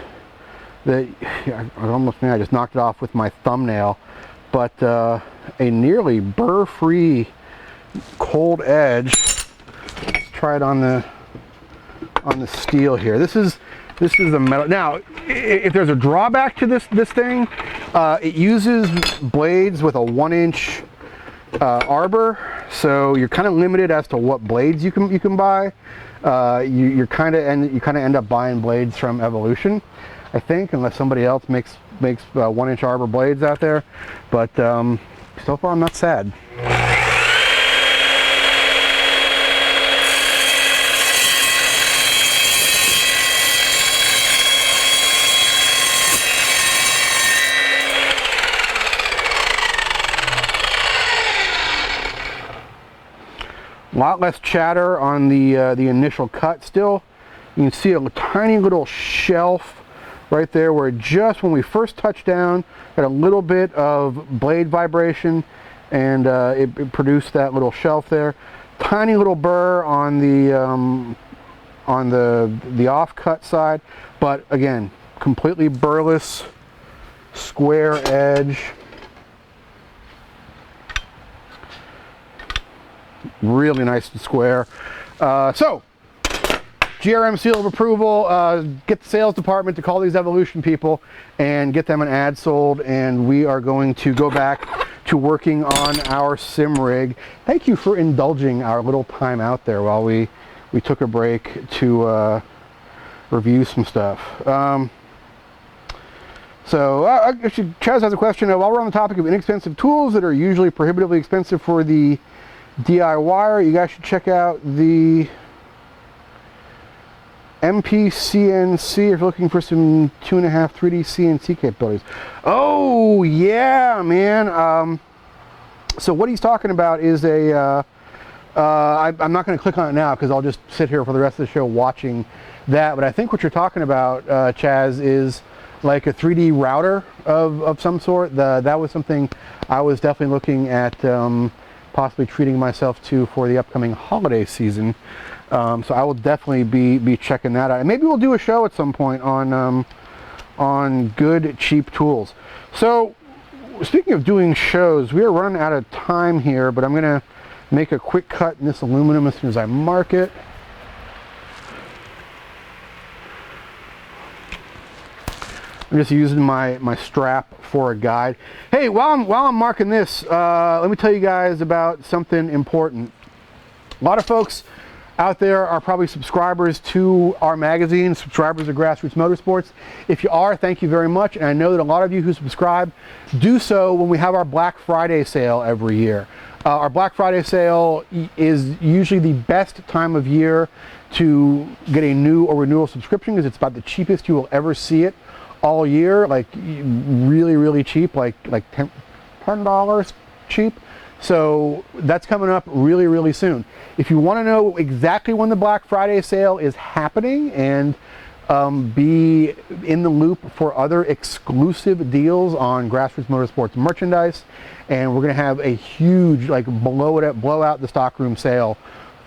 that I just knocked it off with my thumbnail, but a nearly burr-free cold edge. Let's try it on the steel here. This is the metal. Now, if there's a drawback to this thing, it uses blades with a 1-inch arbor, so you're kind of limited as to what blades you can buy. You kind of end up buying blades from Evolution, I think, unless somebody else makes 1-inch arbor blades out there. But so far, I'm not sad. A lot less chatter on the initial cut still. You can see a tiny little shelf right there where just when we first touched down, had a little bit of blade vibration, and it produced that little shelf there. Tiny little burr on the off-cut side, but again, completely burless, square edge. Really nice and square. So, GRM seal of approval. Get the sales department to call these Evolution people and get them an ad sold, and we are going to go back to working on our sim rig. Thank you for indulging our little time out there while we took a break to review some stuff. Actually, Chaz has a question. While we're on the topic of inexpensive tools that are usually prohibitively expensive for the DIYer, you guys should check out the MPCNC if you're looking for some 2.5 3D CNC capabilities. Oh yeah, man. So what he's talking about is I'm not going to click on it now because I'll just sit here for the rest of the show watching that, but I think what you're talking about, Chaz, is like a 3D router of some sort. That was something I was definitely looking at possibly treating myself to for the upcoming holiday season. So I will definitely be checking that out. And maybe we'll do a show at some point on good, cheap tools. So speaking of doing shows, we are running out of time here, but I'm going to make a quick cut in this aluminum as soon as I mark it. I'm just using my strap for a guide. Hey, while I'm marking this, let me tell you guys about something important. A lot of folks out there are probably subscribers to our magazine, subscribers of Grassroots Motorsports. If you are, thank you very much. And I know that a lot of you who subscribe do so when we have our Black Friday sale every year. Our Black Friday sale is usually the best time of year to get a new or renewal subscription because it's about the cheapest you will ever see it all year, like really cheap, like $10 cheap. So that's coming up really soon. If you want to know exactly when the Black Friday sale is happening and be in the loop for other exclusive deals on Grassroots Motorsports merchandise, and we're going to have a huge blow out the stockroom sale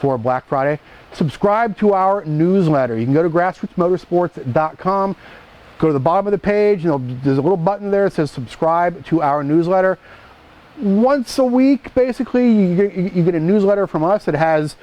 for Black Friday. Subscribe to our newsletter. You can go to grassrootsmotorsports.com, go to the bottom of the page, and there's a little button there that says subscribe to our newsletter. Once a week, basically, you get a newsletter from us that has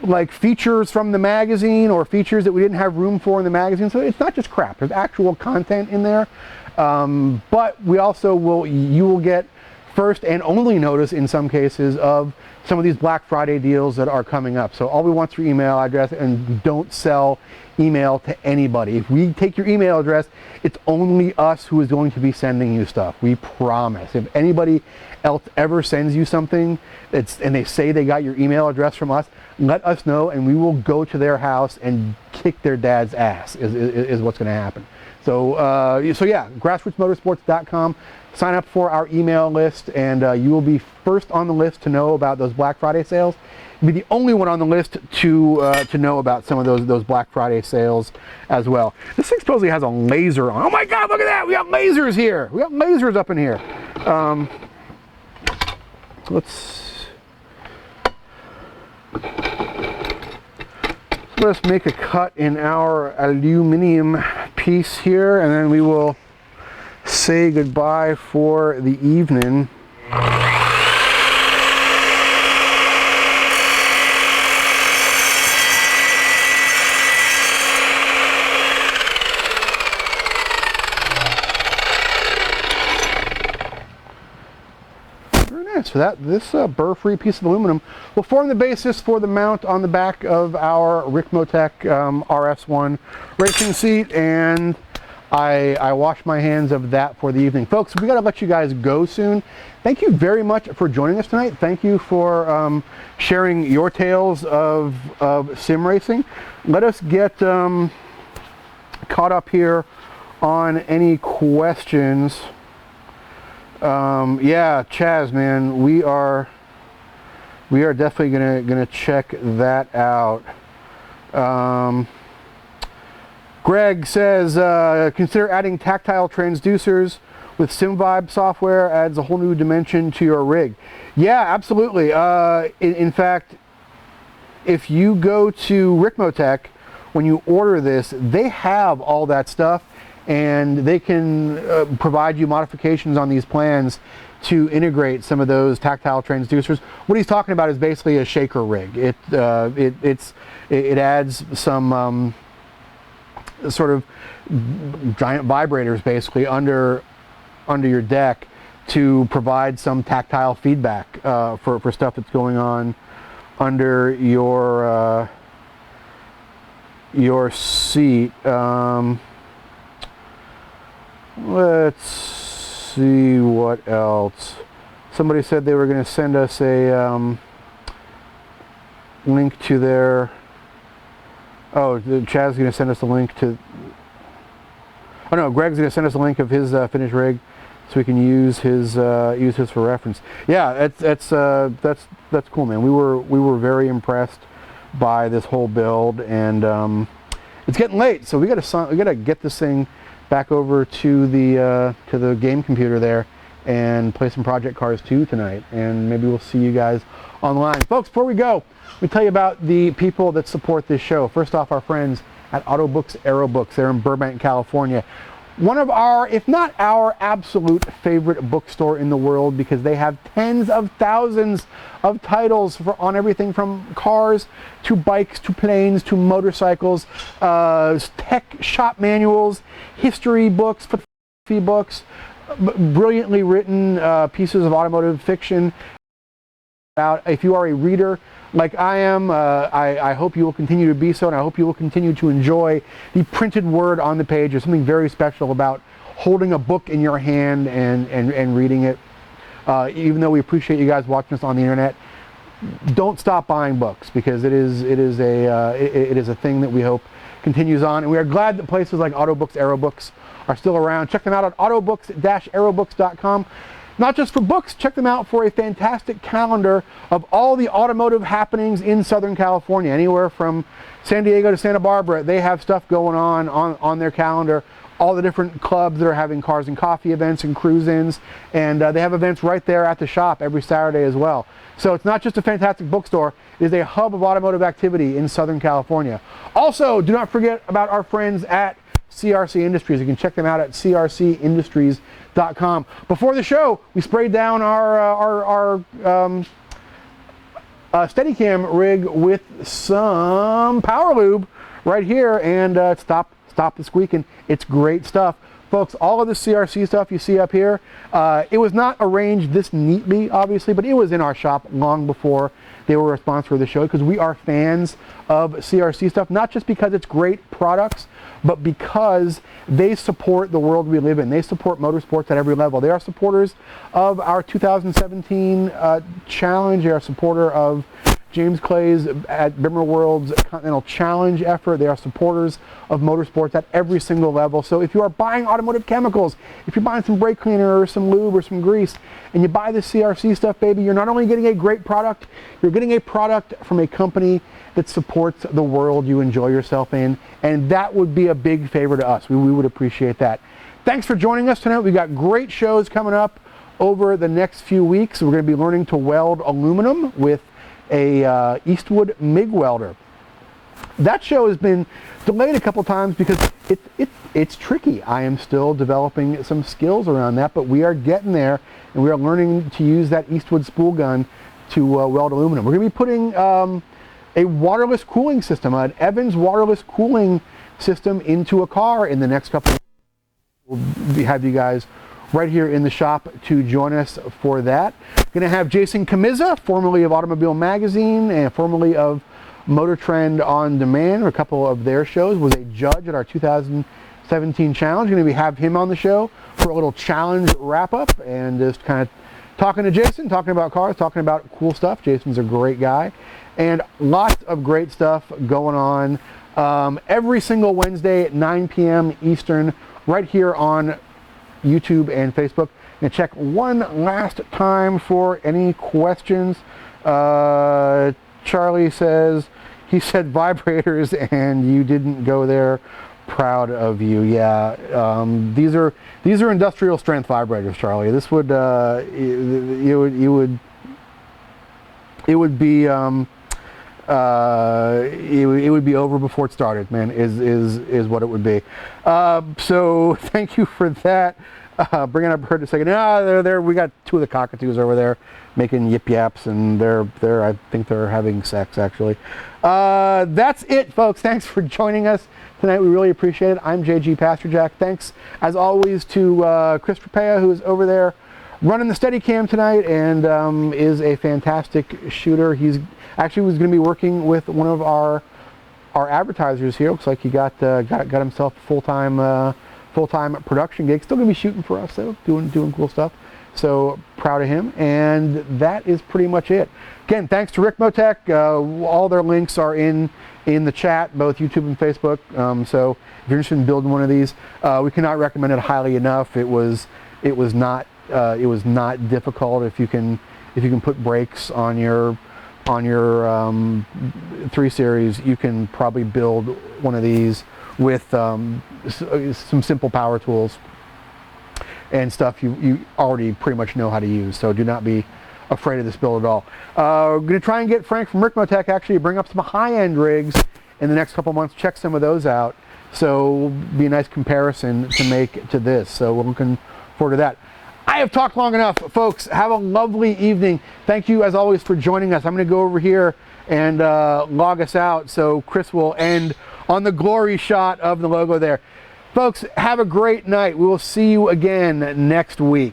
like features from the magazine or features that we didn't have room for in the magazine. So it's not just crap. There's actual content in there. But we also you will get first and only notice in some cases of some of these Black Friday deals that are coming up. So all we want is your email address, and don't sell email to anybody. If we take your email address, it's only us who is going to be sending you stuff. We promise. If anybody else ever sends you something and they say they got your email address from us, let us know and we will go to their house and kick their dad's ass is what's going to happen. So yeah, grassrootsmotorsports.com. Sign up for our email list, and you will be first on the list to know about those Black Friday sales. You'll be the only one on the list to know about some of those Black Friday sales as well. This thing supposedly has a laser on. Oh my God, look at that! We got lasers here. We got lasers up in here. Let's make a cut in our aluminum piece here, and then we will say goodbye for the evening. Very nice. So this burr-free piece of aluminum will form the basis for the mount on the back of our Ricmotech RS1 racing seat, and I wash my hands of that for the evening. Folks, we got to let you guys go soon. Thank you very much for joining us tonight. Thank you for sharing your tales of sim racing. Let us get caught up here on any questions. Yeah, Chaz, man, we are definitely gonna check that out. Greg says, consider adding tactile transducers with SimVibe software, adds a whole new dimension to your rig. Yeah, absolutely. In fact, if you go to Ricmotech, when you order this, they have all that stuff, and they can provide you modifications on these plans to integrate some of those tactile transducers. What he's talking about is basically a shaker rig. It adds some sort of giant vibrators basically under your deck to provide some tactile feedback for stuff that's going on under your seat. Let's see what else. Somebody said they were going to send us a link to their. Oh, Chad's going to send us a link to. Oh no, Greg's going to send us a link of his finished rig, so we can use his for reference. Yeah, that's cool, man. We were very impressed by this whole build, and it's getting late, so we got to get this thing back over to the game computer there and play some Project Cars 2 tonight, and maybe we'll see you guys online. Folks, before we go, we tell you about the people that support this show. First off, our friends at Autobooks Aerobooks. They're in Burbank, California. One of our, if not our absolute favorite bookstore in the world, because they have tens of thousands of titles on everything from cars to bikes to planes to motorcycles, tech shop manuals, history books, photography books, brilliantly written pieces of automotive fiction. If you are a reader like I am, I hope you will continue to be so, and I hope you will continue to enjoy the printed word on the page. There's something very special about holding a book in your hand and reading it. Even though we appreciate you guys watching us on the internet, don't stop buying books, because it is a thing that we hope continues on, and we are glad that places like Autobooks Aerobooks are still around. Check them out at autobooks-aerobooks.com. Not just for books, check them out for a fantastic calendar of all the automotive happenings in Southern California. Anywhere from San Diego to Santa Barbara, they have stuff going on their calendar all the different clubs that are having cars and coffee events and cruise-ins, and they have events right there at the shop every Saturday as well. So it's not just a fantastic bookstore, it is a hub of automotive activity in Southern California. Also, do not forget about our friends at CRC Industries. You can check them out at crcindustries.com. Before the show, we sprayed down our Steadicam rig with some power lube right here, and stop the squeaking. It's great stuff. Folks, all of the CRC stuff you see up here, it was not arranged this neatly, obviously, but it was in our shop long before they were a sponsor of the show, because we are fans of CRC stuff, not just because it's great products, but because they support the world we live in. They support motorsports at every level. They are supporters of our 2017 challenge. They are a supporter of James Clay's at Bimmer World's Continental Challenge effort. They are supporters of motorsports at every single level. So if you are buying automotive chemicals, if you're buying some brake cleaner or some lube or some grease, and you buy the CRC stuff, baby, you're not only getting a great product, you're getting a product from a company that supports the world you enjoy yourself in, and that would be a big favor to us. We would appreciate that. Thanks for joining us tonight. We've got great shows coming up over the next few weeks. We're going to be learning to weld aluminum with a Eastwood MIG welder. That show has been delayed a couple times because it's tricky. I am still developing some skills around that, but we are getting there, and we are learning to use that Eastwood spool gun to weld aluminum. We're going to be putting a waterless cooling system, an Evans waterless cooling system into a car in the next couple of weeks. We'll have you guys right here in the shop to join us for that. Going to have Jason Camiza, formerly of Automobile Magazine and formerly of Motor Trend On Demand, a couple of their shows, was a judge at our 2017 challenge. Going to have him on the show for a little challenge wrap-up and just kind of talking to Jason, talking about cars, talking about cool stuff. Jason's a great guy. And lots of great stuff going on every single Wednesday at 9 p.m. Eastern, right here on YouTube and Facebook. And check one last time for any questions. Charlie says, he said vibrators and you didn't go there. Proud of you. Yeah, these are industrial strength vibrators, Charlie. This would it would be over before it started, man, is what it would be. So thank you for that. Bringing up Bird a second. They're there. We got two of the cockatoos over there making yip yaps, and they're I think they're having sex, actually. That's it, folks. Thanks for joining us tonight. We really appreciate it. I'm JG Pasterjack. Thanks, as always, to Chris Trapea, who is over there running the Steadicam tonight and is a fantastic shooter. He's actually was going to be working with one of our advertisers here. Looks like he got himself a full-time production gig. Still going to be shooting for us, though, doing cool stuff. So proud of him. And that is pretty much it. Again, thanks to Ricmotech. All their links are in the chat, both YouTube and Facebook. So if you're interested in building one of these, we cannot recommend it highly enough. It was not difficult. If you can put brakes on your 3 Series, you can probably build one of these with some simple power tools and stuff you already pretty much know how to use. So do not be afraid of this build at all. We're going to try and get Frank from Ricmotech actually to bring up some high-end rigs in the next couple months. Check some of those out. So be a nice comparison to make to this. So we're looking forward to that. I have talked long enough, folks. Have a lovely evening. Thank you, as always, for joining us. I'm going to go over here and log us out so Chris will end on the glory shot of the logo there. Folks, have a great night. We will see you again next week.